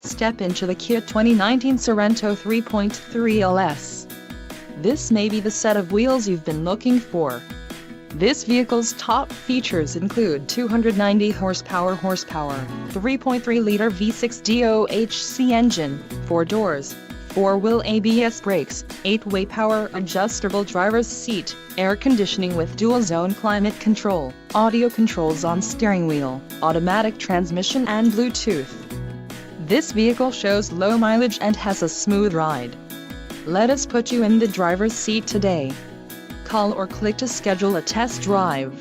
Step into the Kia 2019 Sorento 3.3 LS. This may be the set of wheels you've been looking for. This vehicle's top features include 290 horsepower, 3.3-liter V6 DOHC engine, 4 doors, 4-wheel ABS brakes, 8-way power adjustable driver's seat, air conditioning with dual-zone climate control, audio controls on steering wheel, automatic transmission and Bluetooth. This vehicle shows low mileage and has a smooth ride. Let us put you in the driver's seat today. Call or click to schedule a test drive.